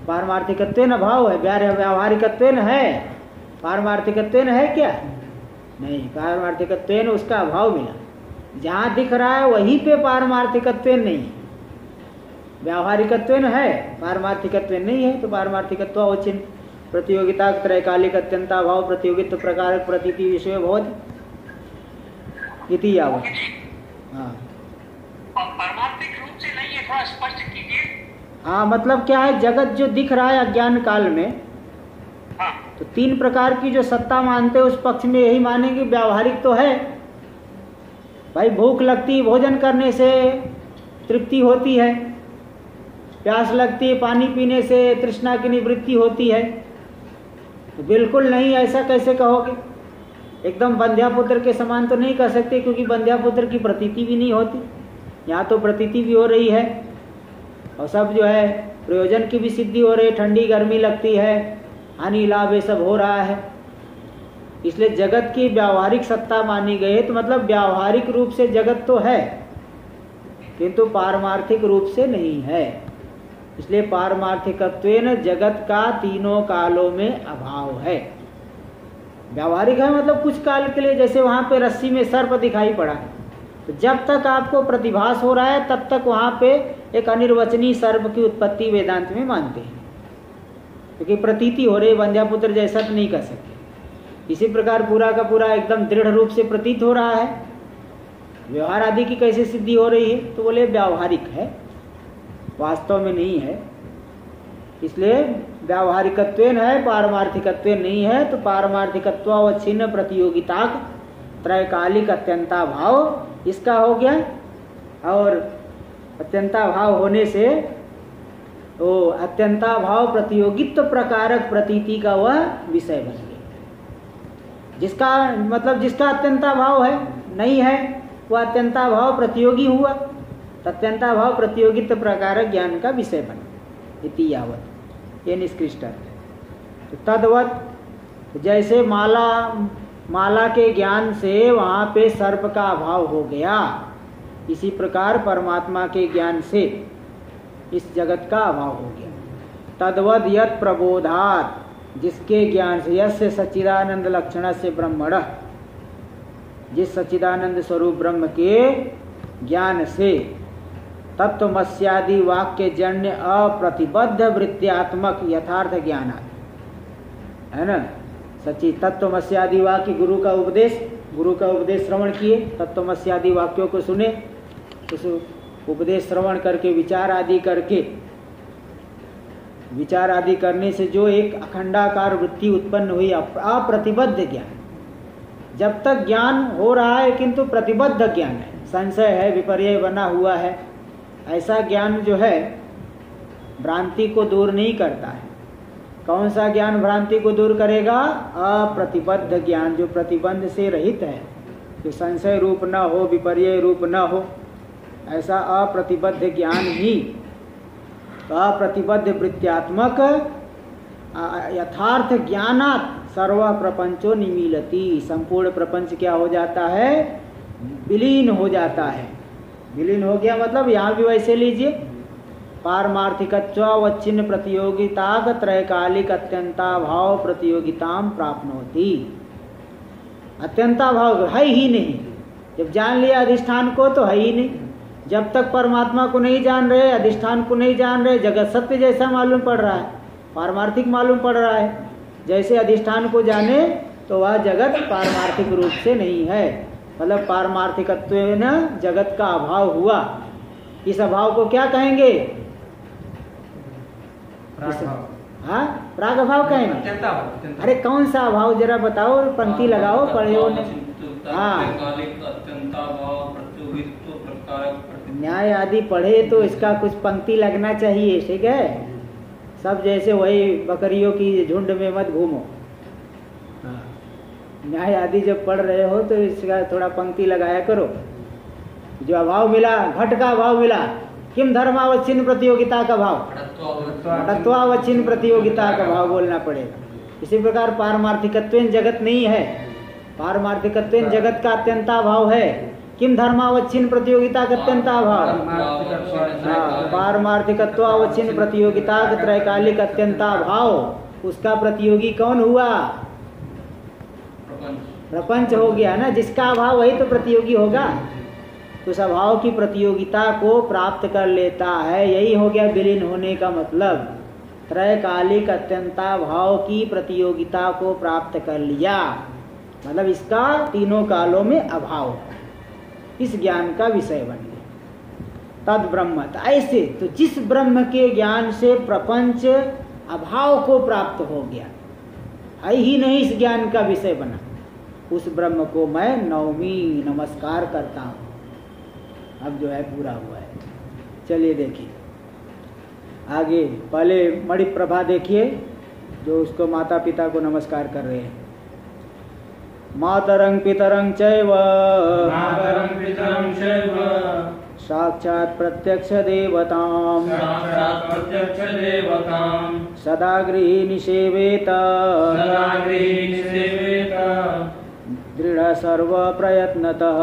पारमार्थिकत्वेन भाव है, व्यावहारिकत्वेन है। पारमार्थिकत्वेन है क्या? नहीं, पारमार्थिकत्वेन उसका अभाव मिला। जहाँ दिख रहा है वहीं पे पारमार्थिकत्वेन नहीं है। व्यावहारिकत्वेन है, पारमार्थिकत्वेन नहीं है। तो पारमार्थिकत्वावच्छिन्न प्रतियोगिता त्रैकालिक अत्यंता भाव प्रतियोगित्व प्रकारक प्रतीति विषय भवति इति यावत्। हाँ, पारमार्थिक रूप से नहीं है, थोड़ा स्पष्ट कीजिए। हाँ, मतलब क्या है, जगत जो दिख रहा है अज्ञान काल में, हाँ, तो तीन प्रकार की जो सत्ता मानते हैं उस पक्ष में यही मानेंगे व्यावहारिक तो है। भाई भूख लगती, भोजन करने से तृप्ति होती है, प्यास लगती है, पानी पीने से तृष्णा की निवृत्ति होती है। तो बिल्कुल नहीं, ऐसा कैसे कहोगे? एकदम बंध्यापुत्र के समान तो नहीं कह सकते, क्योंकि बंध्यापुत्र की प्रतीति भी नहीं होती। यहाँ तो प्रतीति भी हो रही है और सब जो है प्रयोजन की भी सिद्धि हो रही है। ठंडी गर्मी लगती है, हानि लाभ ये सब हो रहा है। इसलिए जगत की व्यावहारिक सत्ता मानी गई है। तो मतलब व्यावहारिक रूप से जगत तो है, किंतु पारमार्थिक रूप से नहीं है। इसलिए पारमार्थिकत्वेन जगत का तीनों कालों में अभाव है। व्यावहारिक है मतलब कुछ काल के लिए, जैसे वहाँ पे रस्सी में सर्प दिखाई पड़ा, तो जब तक आपको प्रतिभास हो रहा है तब तक वहाँ पे एक अनिर्वचनीय सर्प की उत्पत्ति वेदांत में मानते हैं, क्योंकि प्रतीति हो रही। बंध्यापुत्र जैसा तो नहीं कर सकते। इसी प्रकार पूरा का पूरा एकदम दृढ़ रूप से प्रतीत हो रहा है। व्यवहार आदि की कैसे सिद्धि हो रही है? तो बोले व्यावहारिक है, वास्तव में नहीं है। इसलिए व्यावहारिकत्वेन है, पारमार्थिकत्वेन नहीं है। तो पारमार्थिकत्वावच्छिन्न प्रतियोगिता त्रैकालिक अत्यंता भाव इसका हो गया, और अत्यंता भाव होने से तो अत्यंता भाव प्रतियोगित्व प्रकारक प्रतीति का वह विषय बन गया। जिसका मतलब जिसका अत्यंता भाव है नहीं है, वह अत्यंता भाव प्रतियोगी हुआ, अत्यंता भाव प्रतियोगित्व प्रकारक ज्ञान का विषय बना। इति यावत्, ये निष्कृष्ट अर्थ है। तो तद्वत् जैसे माला के ज्ञान से वहाँ पे सर्प का अभाव हो गया, इसी प्रकार परमात्मा के ज्ञान से इस जगत का अभाव हो गया। तद्वद यत् प्रबोधात्, जिसके ज्ञान से, यस्य सच्चिदानंद लक्षण से ब्रह्मण, जिस सच्चिदानंद स्वरूप ब्रह्म के ज्ञान से तत्वमस्यादि वाक्य जन्य अप्रतिबद्ध वृत्त्यात्मक यथार्थ ज्ञान है ना। सच्ची तत्वमस्यादि वाक्य, गुरु का उपदेश श्रवण किए, तत्वमस्यादि वाक्यों को सुने, उस उपदेश श्रवण करके विचार आदि करने से जो एक अखंडाकार वृत्ति उत्पन्न हुई, अप्रतिबद्ध ज्ञान। जब तक ज्ञान हो रहा है किंतु प्रतिबद्ध ज्ञान है, संशय है, विपर्यय बना हुआ है, ऐसा ज्ञान जो है भ्रांति को दूर नहीं करता है। कौन सा ज्ञान भ्रांति को दूर करेगा? अप्रतिबद्ध ज्ञान, जो प्रतिबंध से रहित है, जो संशय रूप न हो, विपर्य रूप न हो, ऐसा अप्रतिबद्ध ज्ञान ही, अप्रतिबद्ध वृत्त्यात्मक यथार्थ ज्ञानात् सर्व प्रपंचो निमीलति। संपूर्ण प्रपंच क्या हो जाता है? विलीन हो जाता है। विलीन हो गया मतलब यहाँ भी वैसे लीजिए, पारमार्थिकत्वावच्छिन्न प्रतियोगिता त्रैकालिक अत्यंताभाव प्रतियोगिताम प्राप्नोति। अत्यंताभाव है ही नहीं। जब जान लिया अधिष्ठान को तो है ही नहीं। जब तक परमात्मा को नहीं जान रहे, अधिष्ठान को नहीं जान रहे, जगत सत्य जैसा मालूम पड़ रहा है, पारमार्थिक मालूम पड़ रहा है। जैसे अधिष्ठान को जाने तो वह जगत पारमार्थिक रूप से नहीं है, मतलब पारमार्थिकत्वेन जगत का अभाव हुआ। इस अभाव को क्या कहेंगे? हाँ, प्राग अभाव कहेंगे। अरे कौन सा अभाव जरा बताओ, पंक्ति लगाओ, पढ़े हो ने। हाँ, न्याय आदि पढ़े तो इसका कुछ पंक्ति लगना चाहिए, ठीक है? सब जैसे वही बकरियों की झुंड में मत घूमो। हाँ, न्याय आदि जब पढ़ रहे हो तो इसका थोड़ा पंक्ति लगाया करो। जो अभाव मिला, घट का अभाव मिला, किम धर्मावच्छिन्न प्रतियोगिता का भाव, घटत्वावच्छिन्न प्रतियोगिता का भाव बोलना पड़ेगा। इसी प्रकार पारमार्थिकत्वेन जगत नहीं है, पारमार्थिकत्वेन जगत का अत्यंताभाव है। किम धर्मावच्छिन्न प्रतियोगिता का अत्यंताभाव, पारमार्थिकत्वावच्छिन्न प्रतियोगिता का त्रैकालिक अत्यंताभाव, उसका प्रतियोगी कौन हुआ? प्रपंच हो गया ना। जिसका अभाव वही तो प्रतियोगी होगा। तो उस अभाव की प्रतियोगिता को प्राप्त कर लेता है, यही हो गया विलीन होने का मतलब। त्रैकालिक अत्यंताभाव की प्रतियोगिता को प्राप्त कर लिया, मतलब इसका तीनों कालों में अभाव, इस ज्ञान का विषय बन गया। तद ब्रह्म, ऐसे तो जिस ब्रह्म के ज्ञान से प्रपंच अभाव को प्राप्त हो गया, है ही नहीं, इस ज्ञान का विषय बना, उस ब्रह्म को मैं नौमी नमस्कार करता हूँ। अब जो है पूरा हुआ है। चलिए देखिए आगे, पहले मणि प्रभा देखिए, जो उसको माता पिता को नमस्कार कर रहे हैं। मातरं पितरं चैव साक्षात् प्रत्यक्ष देवतां सदा गृहीणि सेवेत दृढ़ सर्व प्रयत्नतः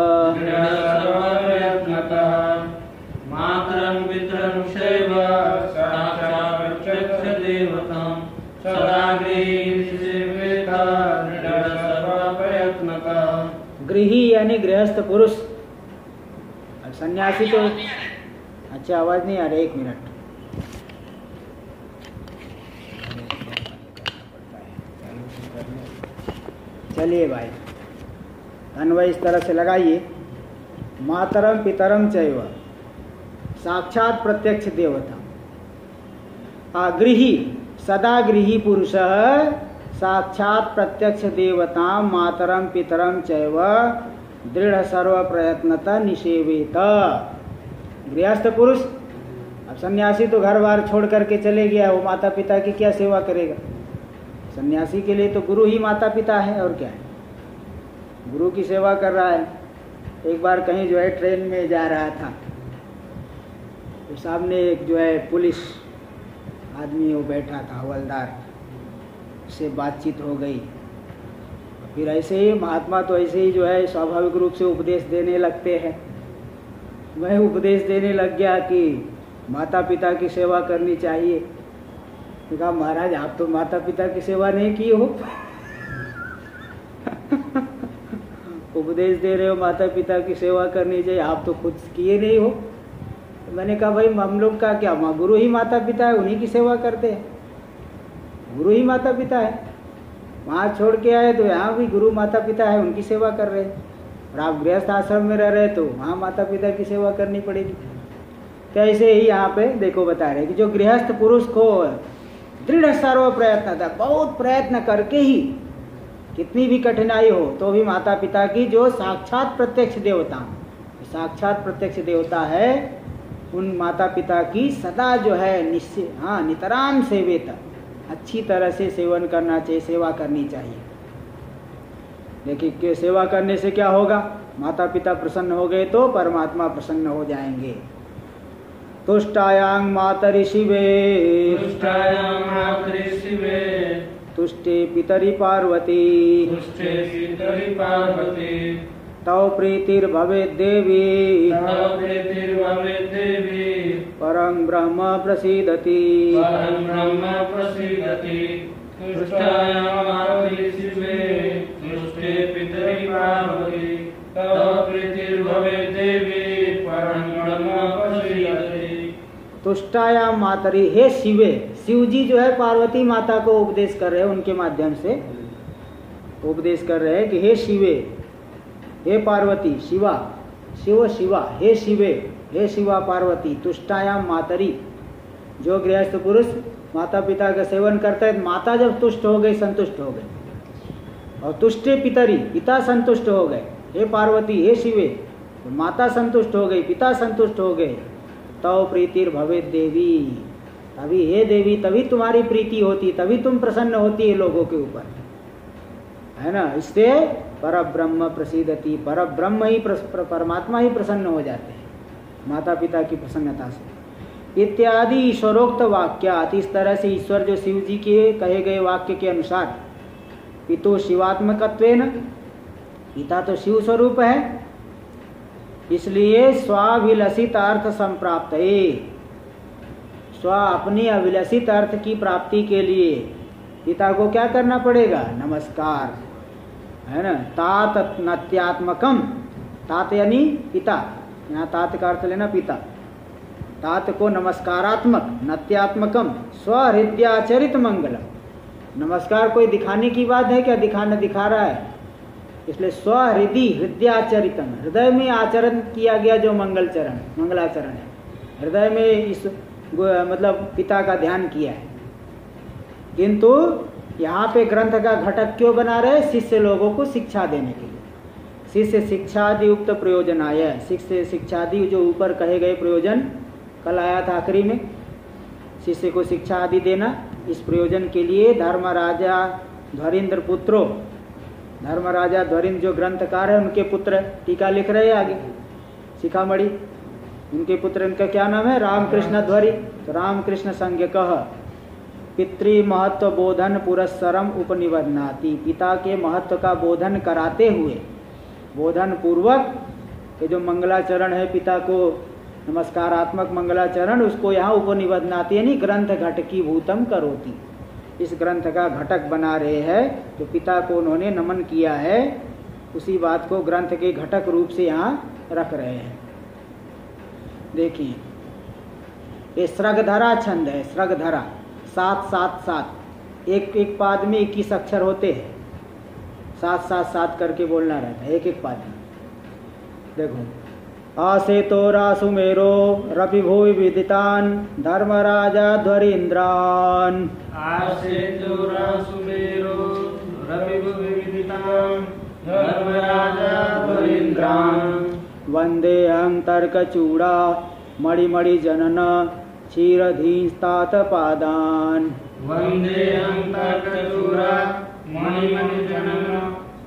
मातरं पितरं चैव साक्षात् प्रत्यक्ष देवतां सदा गृहीणि सेवेत दृढ़ सर्व प्रयत्नतः। गृही यानी गृहस्थ पुरुष, सन्यासी तो अच्छा आवाज नहीं आ रही, एक मिनट। चलिए भाई, अन्वय इस तरह से लगाइए। मातरम पितरम चैव साक्षात प्रत्यक्ष देवता। गृही सदा गृही पुरुष साक्षात प्रत्यक्ष देवता मातरम पितरम चैव दृढ़ सर्व प्रयत्नता निषेवेत। गृहस्थ पुरुष, अब सन्यासी तो घर बार छोड़ करके चले गया, वो माता पिता की क्या सेवा करेगा? सन्यासी के लिए तो गुरु ही माता पिता है, और क्या है, गुरु की सेवा कर रहा है। एक बार कहीं जो है ट्रेन में जा रहा था, तो सामने एक जो है पुलिस आदमी वो बैठा था, हवलदार, से बातचीत हो गई। फिर ऐसे ही महात्मा तो ऐसे ही जो है स्वाभाविक रूप से उपदेश देने लगते हैं। मैं उपदेश देने लग गया कि माता पिता की सेवा करनी चाहिए। तो कहा महाराज आप तो माता पिता की सेवा नहीं की हो। उपदेश दे रहे हो माता पिता की सेवा करनी चाहिए, आप तो खुद किए नहीं हो। तो मैंने कहा भाई हम लोग का क्या, गुरु ही माता पिता है, उन्हीं की सेवा करते हैं। गुरु ही माता पिता है, वहाँ छोड़ के आए तो यहाँ भी गुरु माता पिता है, उनकी सेवा कर रहे हैं। और आप गृहस्थ आश्रम में रह रहे तो वहाँ माता पिता की सेवा करनी पड़ेगी। कैसे ही यहाँ पे देखो बता रहे कि जो गृहस्थ पुरुष को दृढ़ सर्व प्रयत्न था, बहुत प्रयत्न करके ही, कितनी भी कठिनाई हो तो भी माता पिता की जो साक्षात प्रत्यक्ष देवता, साक्षात प्रत्यक्ष देवता है, उन माता पिता की सदा जो है नितराम सेवेत, अच्छी तरह से सेवन करना चाहिए, सेवा करनी चाहिए। देखिए सेवा करने से क्या होगा, माता पिता प्रसन्न हो गए तो परमात्मा प्रसन्न हो जाएंगे। तुष्टायां मातरि शिवे तुष्टायां मातरि शिवे तुष्टे पितरि पार्वती तुष्टे पितरि पार्वती तव प्रीतिर्भवेत् देवी तव प्रीतिर्भवेत् देवी परं ब्रह्म प्रसीदति परं ब्रह्म प्रसीदति। तुष्टायां मातरि शिवे तुष्टे पितरि पार्वती तव प्रीतिर्भवेत् देवी परं ब्रह्म प्रसीदति। तुष्टायां मातरि, हे शिवे, शिव जी जो है पार्वती माता को उपदेश कर रहे हैं, उनके माध्यम से उपदेश कर रहे हैं कि हे शिवे, हे पार्वती, शिवा शिव शिवा, हे शिवे, हे शिवा पार्वती, तुष्टायां मातरि, जो गृहस्थ पुरुष माता पिता का सेवन करता है, माता जब तुष्ट हो गई, संतुष्ट हो गई, और तुष्टे पितरी, पिता संतुष्ट हो गए, हे पार्वती, हे शिवे, तो माता संतुष्ट हो गई, पिता संतुष्ट हो गए, तव प्रीतिर भवेत् देवी, तभी हे देवी, तभी तुम्हारी प्रीति होती, तभी तुम प्रसन्न होती है लोगों के ऊपर, है ना। इससे परब्रह्म प्रसीदति, परब्रह्म ही परमात्मा ही प्रसन्न हो जाते हैं माता पिता की प्रसन्नता से। इत्यादि ईश्वरोक्त वाक्यात, इस तरह से ईश्वर जो शिव जी के कहे गए वाक्य के अनुसार, पितु शिवात्मकत्वेन, पिता तो शिव स्वरूप है, इसलिए स्वाभिलषित अर्थ संप्राप्त, स्व अपनी अभिलषित अर्थ की प्राप्ति के लिए पिता को क्या करना पड़ेगा, नमस्कार, है ना। तात नत्यात्मकम, तात यानी पिता, यहाँ तात का अर्थ लेना पिता, तात को नमस्कारात्मक, नत्यात्मकम स्वहृदयाचरित मंगलम। नमस्कार कोई दिखाने की बात है क्या, दिखा रहा है, इसलिए स्वहृदय हृदयाचरितम, हृदय में आचरण किया गया जो मंगलाचरण है, हृदय में इस मतलब पिता का ध्यान किया है। किंतु यहाँ पे ग्रंथ का घटक क्यों बना रहे, शिष्य लोगों को शिक्षा देने के लिए, शिष्य शिक्षादि युक्त प्रयोजन आया, शिष्य शिक्षादि जो ऊपर कहे गए प्रयोजन कल आया था आखिरी में, शिष्य को शिक्षा आदि देना, इस प्रयोजन के लिए धर्मराजा ध्वरीन्द्र पुत्रो, धर्मराजा ध्वरीन्द्र जो ग्रंथकार है उनके पुत्र टीका लिख रहे हैं आगे शिखामणि, उनके पुत्र, उनका क्या नाम है, रामकृष्ण ध्वरी। तो रामकृष्ण संज्ञ कह पितृ महत्व बोधन पुरस्सरम उपनिबध्नाति, पिता के महत्व का बोधन कराते हुए, बोधन पूर्वक ये जो मंगलाचरण है, पिता को नमस्कारात्मक मंगलाचरण, उसको यहाँ उपनिबध्नाति यानी ग्रंथ घटकी भूतम करोति, इस ग्रंथ का घटक बना रहे हैं, जो पिता को उन्होंने नमन किया है, उसी बात को ग्रंथ के घटक रूप से यहाँ रख रहे हैं। देखिए ये श्रगधरा छंद है, श्रगधरा, 7-7-7, एक पाद में 21 अक्षर होते हैं, 7-7-7 करके बोलना रहता है एक पाद में। देखो, आसेतो रासुमेरो रविभुवि विदितान धर्मराजा ध्वरीन्द्रान, आसेतो रासुमेरो रविभुवि विदितान धर्मराजा ध्वरीन्द्रान, वंदेऽहं तर्कचूड़ा मणिमणि जनन क्षीरधीस्तात पादान, वंदेऽहं तर्कचूड़ा मणिमणि जनन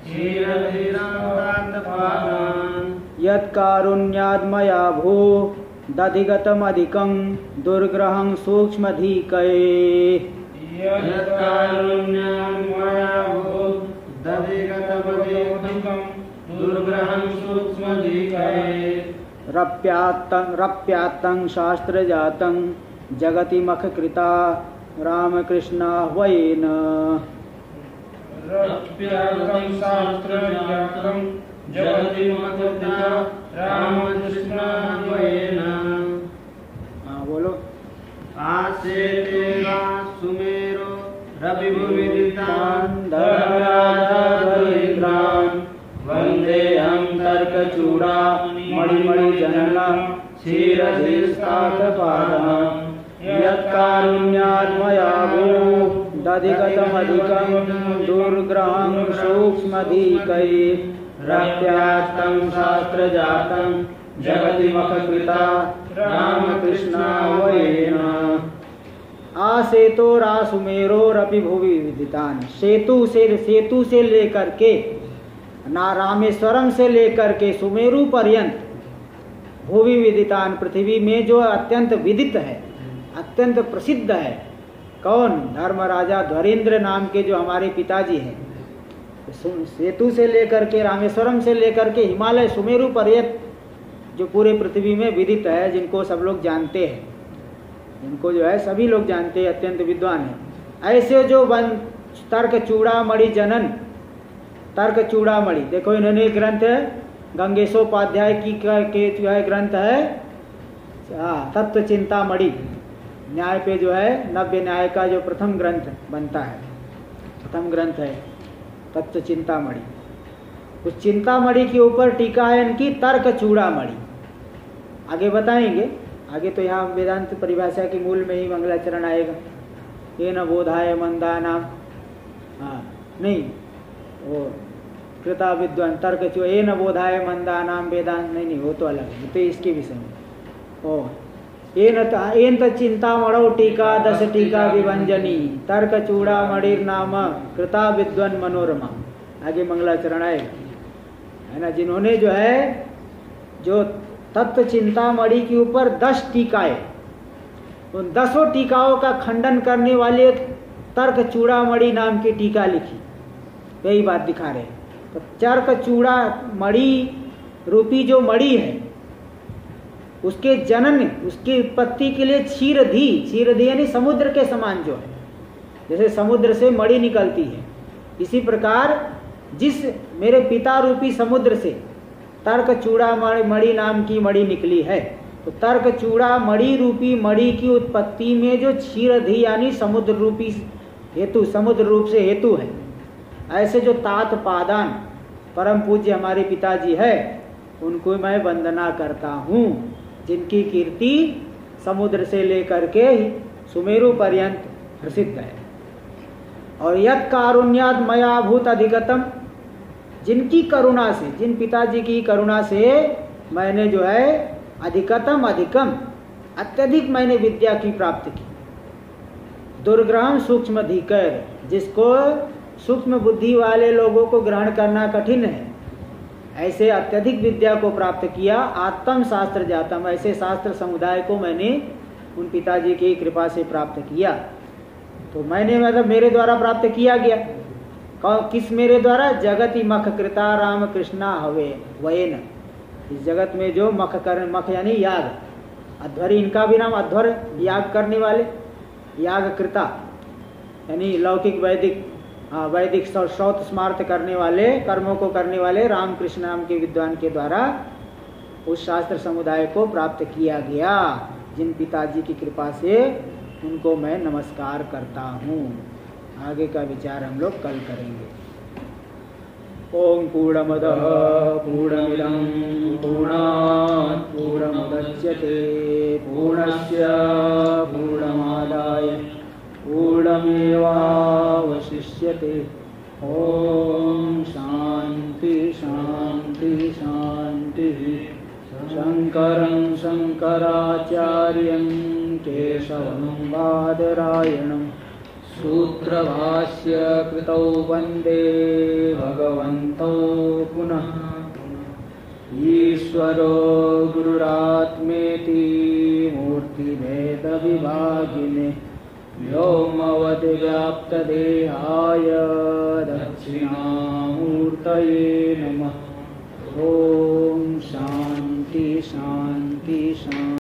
क्षीरधीस्तात पादान, यत्कारुण्याद् मया भू दधिगतमधिकं दुर्ग्रहं सूक्ष्मधिकये, यत्कारुण्याद् मया भू दधिगतमधिकं दुर्ग्रहं सूक्ष्मधिकये, रप्यात्तं शास्त्रजातं जगति मखकृता रामकृष्णाह्वयेन, रप्यात्तं शास्त्रजातं जगति मखकृता रामकृष्णाह्वयेन। हाँ बोलो। आसेते सुमेरो रविभुवि विदितान् धर्मराजा ध्वरीन्द्रान्, वन्देऽहं तर्कचूड़ा मणिमणि जनन क्षीरधीस्तात पादान्, यत्कारुण्याद् मया भू दधिगतमधिकं दुर्ग्रहं सूक्ष्मधिकये, रप्यात्तं शास्त्रजातं जगति मखकृता रामकृष्णाह्वयेन। सेतोरा सुमेरोरपि भुवि विदितान। सेतु से लेकर के, ना रामेश्वरम से लेकर के सुमेरु पर्यंत, भुवि विदितान, पृथ्वी में जो अत्यंत विदित है, अत्यंत प्रसिद्ध है। कौन? धर्मराजा ध्वरेंद्र नाम के जो हमारे पिताजी हैं। सेतु से लेकर के, रामेश्वरम से लेकर के हिमालय सुमेरु पर्यंत जो पूरे पृथ्वी में विदित है, जिनको सब लोग जानते हैं, जिनको जो है सभी लोग जानते हैं, अत्यंत विद्वान है। ऐसे जो तर्क चूड़ामणि जनन, तर्क चूड़ामणि, देखो इन्होंने ग्रंथ गंगेशोपाध्याय की के जो है ग्रंथ है तत्व चिंतामणि, न्याय पे जो है नव्य न्याय का जो प्रथम ग्रंथ बनता है, प्रथम ग्रंथ है तत्व चिंतामणि। उस चिंतामणि के ऊपर टीका है इनकी तर्क चूड़ामणि। आगे बताएंगे, आगे तो यहाँ वेदांत परिभाषा के मूल में ही मंगलाचरण आएगा। ये न बोधाय मंदानाम, हाँ नहीं, वो कृता विद्वान तर्क चो ये न बोधाय मंदानाम वेदांत, नहीं वो तो अलग है, तो इसके विषय में। ओ एन चिंतामणौ टीका 10 टीका विभंजनी तर्क चूड़ामणिर नाम कृता विद्वान मनोरमा। आगे मंगलाचरण आएगा, है ना। जिन्होंने जो है जो तत्व चिंतामणि के ऊपर 10 टीकाएं, उन 10 टीकाओं का खंडन करने वाले तर्क चूड़ामणि नाम की टीका लिखी, यही बात दिखा रहे हैं। तो तर्क चूड़ामणि रूपी जो मणि है, उसके जनन, उसकी उत्पत्ति के लिए क्षीरधी यानी समुद्र के समान जो है, जैसे समुद्र से मणि निकलती है, इसी प्रकार जिस मेरे पिता रूपी समुद्र से तर्क चूड़ामणि नाम की मणि निकली है, तो तर्क चूड़ामणि रूपी मणि की उत्पत्ति में जो क्षीरधी यानी समुद्र रूपी हेतु, समुद्र रूप से हेतु है, ऐसे जो तात पादान परम पूज्य हमारे पिताजी है, उनको मैं वंदना करता हूँ, जिनकी कीर्ति समुद्र से लेकर के सुमेरु पर्यंत प्रसिद्ध है। और यत् कारुण्याद मया भूत अधिगतम, जिनकी करुणा से, जिन पिताजी की करुणा से मैंने जो है अधिकतम अधिकम अत्यधिक मैंने विद्या की प्राप्त की। दुर्ग्रहण सूक्ष्म धीकर, जिसको सूक्ष्म बुद्धि वाले लोगों को ग्रहण करना कठिन है, ऐसे अत्यधिक विद्या को प्राप्त किया। आत्म शास्त्र जातम, ऐसे शास्त्र समुदाय को मैंने उन पिताजी की कृपा से प्राप्त किया। तो मैंने मतलब मेरे द्वारा प्राप्त किया गया। किस मेरे द्वारा? जगति मख कृता राम कृष्णा हवे वयन, इस जगत में जो मख यानी याग, अध्वरी इनका भी नाम अध्वर, याग करने वाले, याग कृता यानी लौकिक वैदिक वैदिक श्रौत स्मार्थ करने वाले, कर्मों को करने वाले रामकृष्ण नाम के विद्वान के द्वारा उस शास्त्र समुदाय को प्राप्त किया गया, जिन पिताजी की कृपा से उनको मैं नमस्कार करता हूँ। आगे का विचार हम लोग कल करेंगे। ओम पूर्णमदः पूर्णमिदं पूर्णात् पूर्णमुदच्यते पूर्णस्य पूर्णमादाय पूर्णमेवावशिष्यते। ओम शांति शांति शांति। शंकरं शंकराचार्यं केशवं बादरायणं सूत्रभाष्य कृतौ वन्दे भगवन्तौ पुनः। ईश्वरो गुरुरात्मेति मूर्तिभेदविभागिने व्योमवद्व्याप्तदेहाय दक्षिणामूर्तये नमः। ओम शांति शांति शांति।